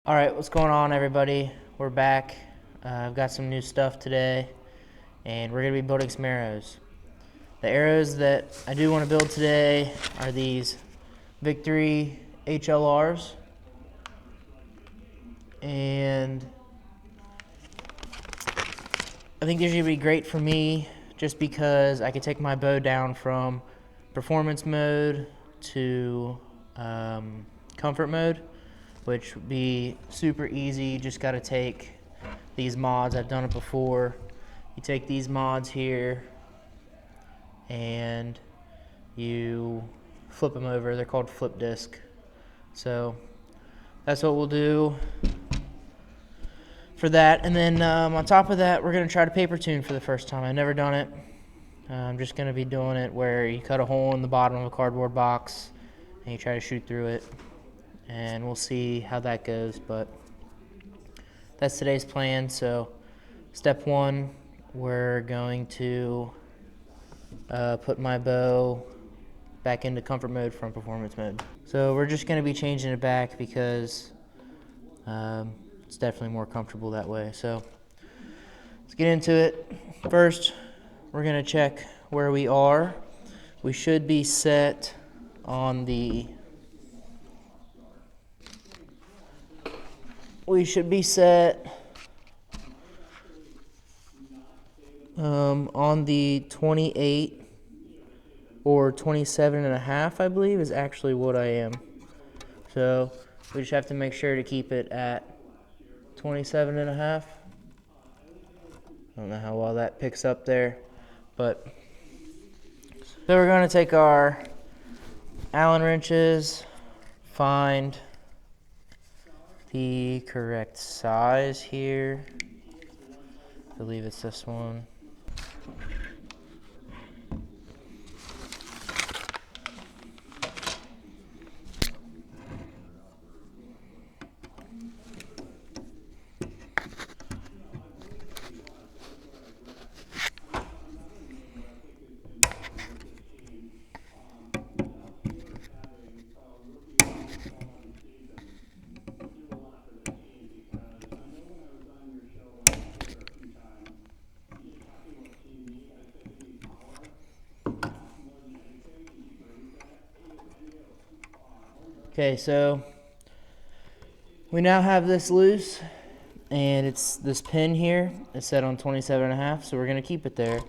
All right, what's going on, everybody? We're back. I've got some new stuff today, and we're going to be building some arrows. The arrows that I do want to build today are these Victory HLRs, and I think these are going to be great for me just because I can take my bow down from performance mode to comfort mode, which would be super easy. You just got to take these mods. I've done it before. You take these mods here and you flip them over. They're called flip disc. So that's what we'll do for that. And then on top of that, we're going to try to paper tune for the first time. I've never done it. I'm just going to be doing it where you cut a hole in the bottom of a cardboard box and you try to shoot through it. And we'll see how that goes. But that's today's plan. So step one, we're going to put my bow back into comfort mode from performance mode. So we're just going to be changing it back because it's definitely more comfortable that way. So let's get into it. First, we're going to check where we are. We should be set on the on the 28 or 27 and a half, I believe, is actually what I am. So we just have to make sure to keep it at 27 and a half. I don't know how well that picks up there, but so we're going to take our Allen wrenches, find the correct size here. I believe it's this one. Okay, so we now have this loose, and it's this pin here is set on 27 and a half, so we're going to keep it there.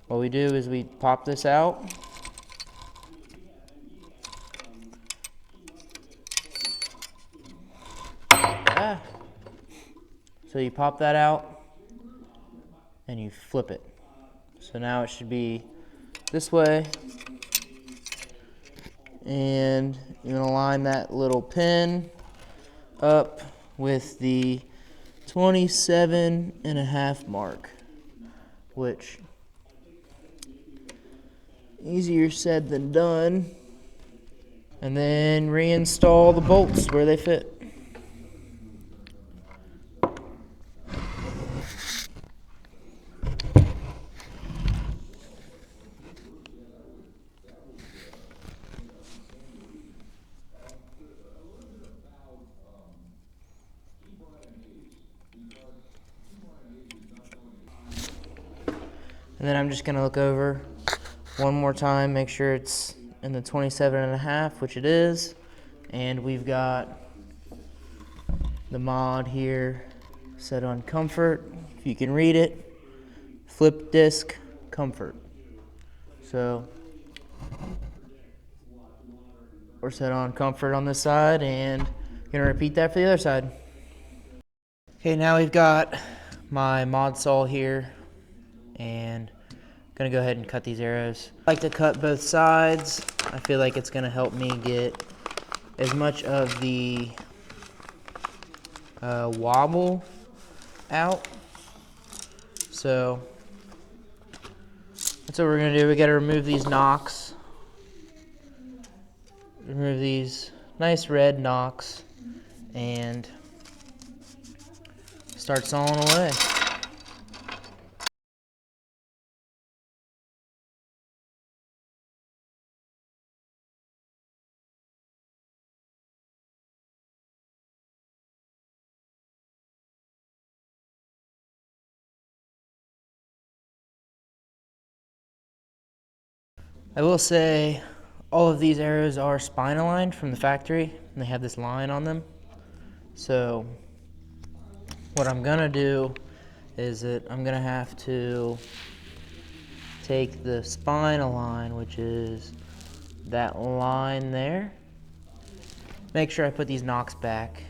What we do is we pop this out. So you pop that out and you flip it. So now it should be this way, and you're going to line that little pin up with the 27 and a half mark, which easier said than done. And then reinstall the bolts where they fit. And then I'm just going to look over one more time, make sure it's in the 27 and a half, which it is. And we've got the mod here set on comfort. If you can read it, flip disc comfort. So we're set on comfort on this side, and gonna repeat that for the other side. Okay, now we've got my mod saw here, and gonna go ahead and cut these arrows. I like to cut both sides. I feel like it's gonna help me get as much of the wobble out. So that's what we're gonna do. We gotta remove these knocks. Remove these nice red knocks and start sawing away. I will say all of these arrows are spine aligned from the factory, and they have this line on them. So what I'm gonna do is that I'm gonna have to take the spine line, which is that line there, make sure I put these nocks back.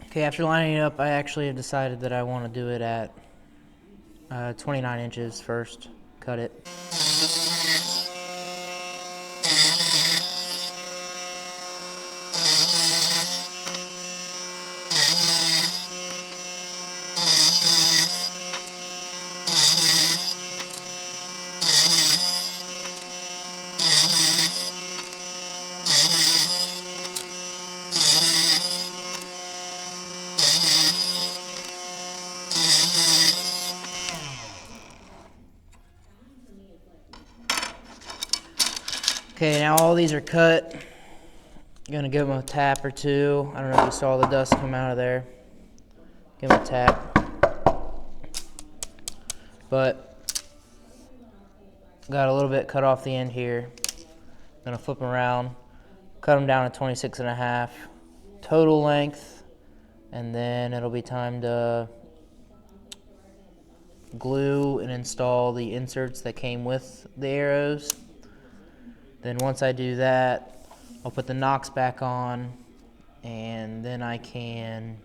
Okay, after lining it up, I actually have decided that I want to do it at 29 inches first. Cut it. Okay, now all these are cut. I'm gonna give them a tap or two. I don't know if you saw the dust come out of there. Give them a tap. But got a little bit cut off the end here. Gonna flip them around, cut them down to 26.5 total length, and then it'll be time to glue and install the inserts that came with the arrows. Then once I do that, I'll put the nocks back on, and then I can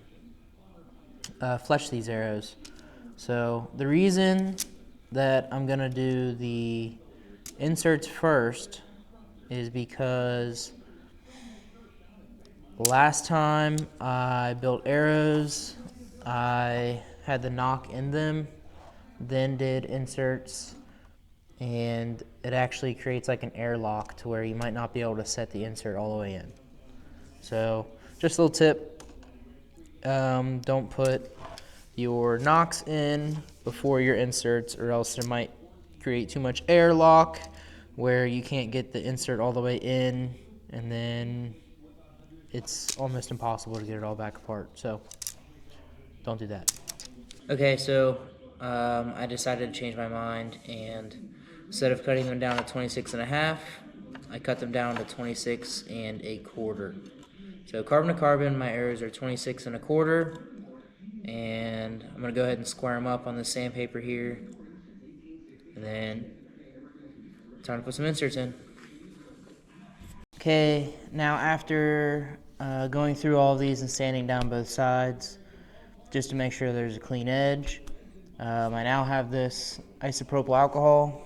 fletch these arrows. So the reason that I'm gonna do the inserts first is because last time I built arrows, I had the nock in them, then did inserts, and it actually creates like an airlock to where you might not be able to set the insert all the way in. So just a little tip, don't put your nocks in before your inserts, or else it might create too much airlock where you can't get the insert all the way in, and then it's almost impossible to get it all back apart. So don't do that. Okay, so I decided to change my mind, and instead of cutting them down to 26.5, I cut them down to 26.25. So carbon to carbon, my arrows are 26.25, and I'm gonna go ahead and square them up on the sandpaper here, and then time to put some inserts in. Okay, now after going through all of these and sanding down both sides, just to make sure there's a clean edge, I now have this isopropyl alcohol,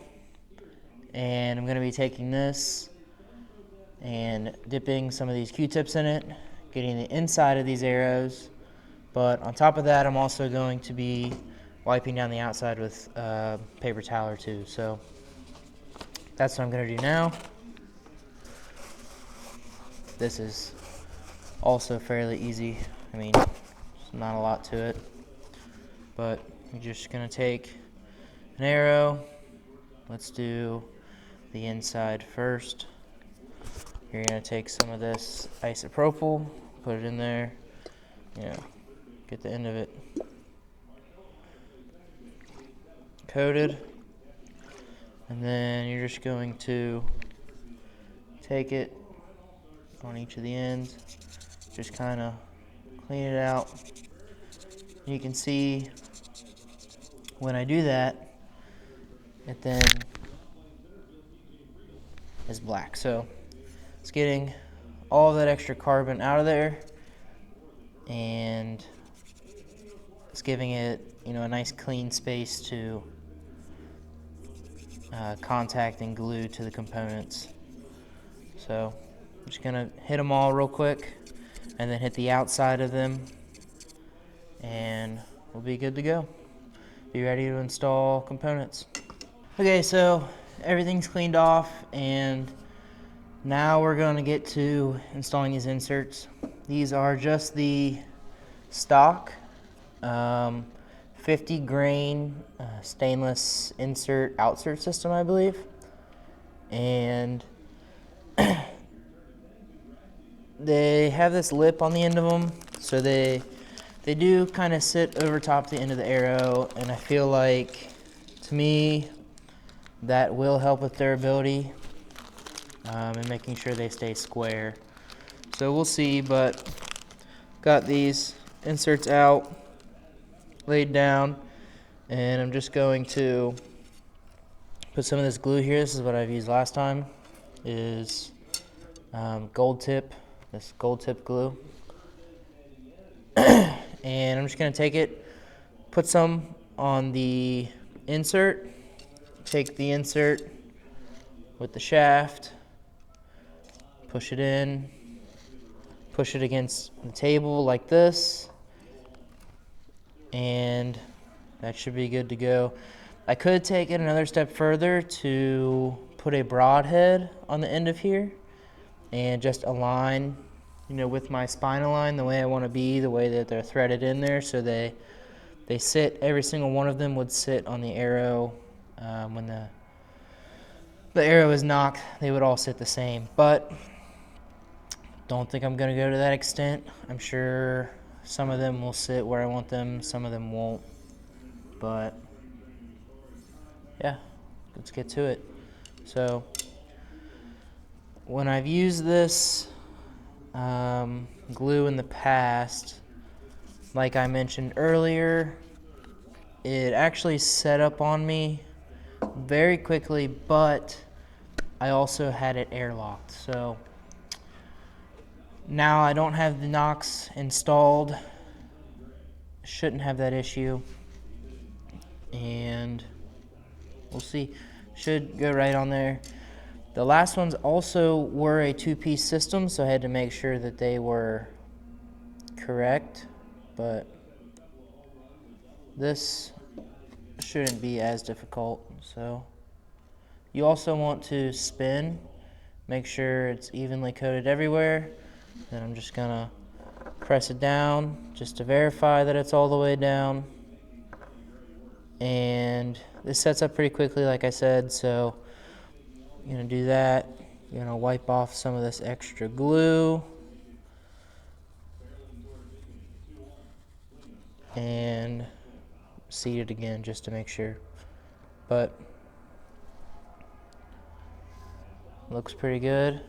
and I'm going to be taking this and dipping some of these Q-tips in it, getting the inside of these arrows, but on top of that I'm also going to be wiping down the outside with paper towel or two. So that's what I'm going to do now. This is also fairly easy. I mean, there's not a lot to it, but you're just gonna take an arrow. Let's do the inside first. You're gonna take some of this isopropyl, put it in there, get the end of it coated, and then you're just going to take it on each of the ends, just kind of clean it out. You can see when I do that, it then is black. So it's getting all of that extra carbon out of there, and it's giving it, a nice clean space to contact and glue to the components. So I'm just gonna hit them all real quick, and then hit the outside of them, and we'll be good to go. Be ready to install components. Okay, so everything's cleaned off, and now we're going to get to installing these inserts. These are just the stock 50 grain stainless outsert system, I believe, and they have this lip on the end of them, so they do kind of sit over top the end of the arrow, and I feel like, to me, that will help with durability. and making sure they stay square. So we'll see, but got these inserts out, laid down, and I'm just going to put some of this glue here. This is what I've used last time, is gold tip, this gold tip glue. And I'm just gonna take it, put some on the insert, take the insert with the shaft, push it in, push it against the table like this, and that should be good to go. I could take it another step further to put a broadhead on the end of here and just align, with my spine align the way I want to be, the way that they're threaded in there, so they sit, every single one of them would sit on the arrow. When the arrow is knocked, they would all sit the same, but don't think I'm going to go to that extent. I'm sure some of them will sit where I want them, some of them won't, but yeah, let's get to it. So when I've used this glue in the past, like I mentioned earlier, it actually set up on me very quickly, but I also had it airlocked. So now I don't have the nocks installed, shouldn't have that issue, and we'll see. Should go right on there. The last ones also were a two-piece system, so I had to make sure that they were correct, but this shouldn't be as difficult. So you also want to spin, make sure it's evenly coated everywhere. Then I'm just gonna press it down just to verify that it's all the way down. And this sets up pretty quickly, like I said, so you're gonna do that. You're gonna wipe off some of this extra glue and seat it again just to make sure. But looks pretty good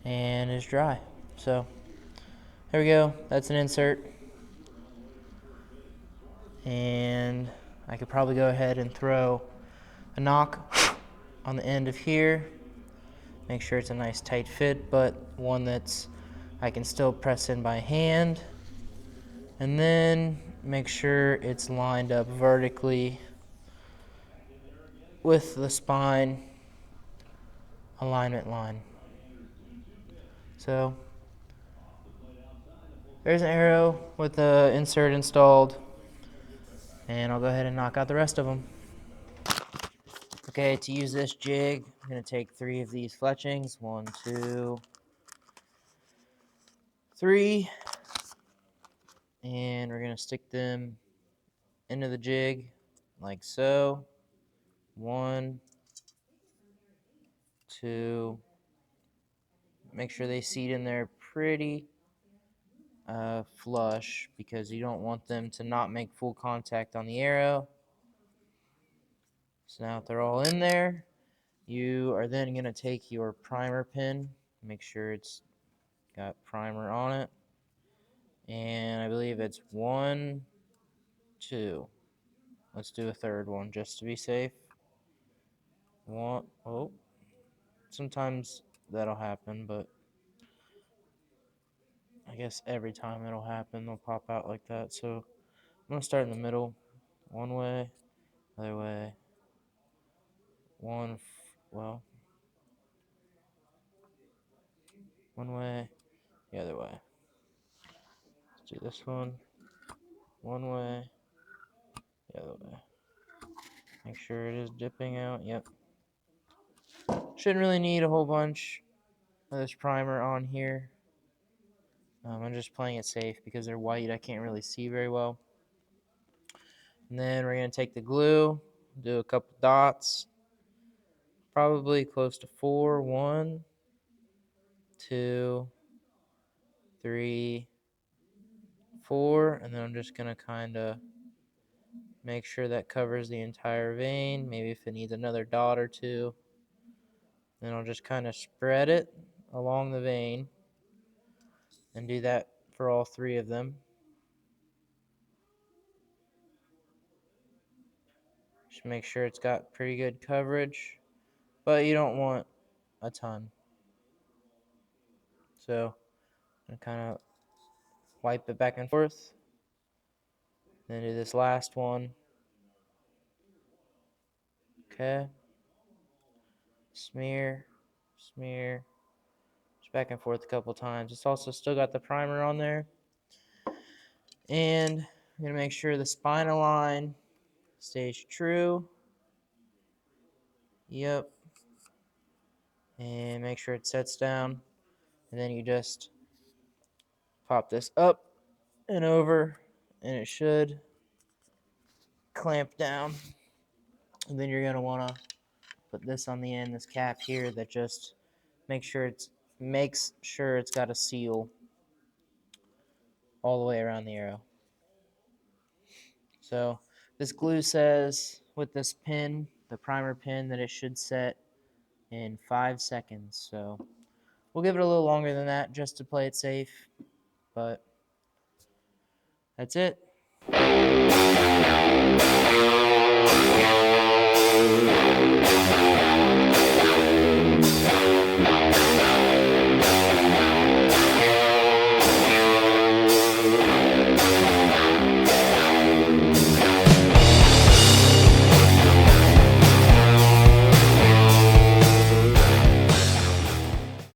and is dry. So there we go. That's an insert. And I could probably go ahead and throw a knock on the end of here. Make sure it's a nice tight fit, but one that's I can still press in by hand. And then make sure it's lined up vertically with the spine alignment line. So there's an arrow with the insert installed, and I'll go ahead and knock out the rest of them. Okay, to use this jig, I'm going to take 3 of these fletchings. 1, 2, 3. And we're going to stick them into the jig like so. 1, 2. Make sure they seat in there pretty flush, because you don't want them to not make full contact on the arrow. So now that they're all in there, you are then going to take your primer pin, make sure it's got primer on it, and I believe it's 1, 2. Let's do a third one just to be safe. 1, oh, sometimes that'll happen, but I guess every time it'll happen, they'll pop out like that. So I'm going to start in the middle, one way, other way, one way, the other way. Let's do this one way, the other way. Make sure it is dipping out. Yep. Shouldn't really need a whole bunch of this primer on here. I'm just playing it safe because they're white. I can't really see very well. And then we're going to take the glue, do a couple dots, probably close to 4. 1, 2, 3, 4. And then I'm just going to kind of make sure that covers the entire vein. Maybe if it needs another dot or two. Then I'll just kind of spread it along the vane and do that for all 3 of them. Just make sure it's got pretty good coverage, but you don't want a ton. So I'm kind of wipe it back and forth. Then do this last one. Okay. Smear, smear. Just back and forth a couple times. It's also still got the primer on there. And I'm going to make sure the spinal line stays true. Yep. And make sure it sets down. And then you just pop this up and over, and it should clamp down. And then you're going to want to put this on the end, this cap here, that just makes sure it's got a seal all the way around the arrow. So this glue says with this pin, the primer pin, that it should set in 5 seconds. So we'll give it a little longer than that just to play it safe, but that's it.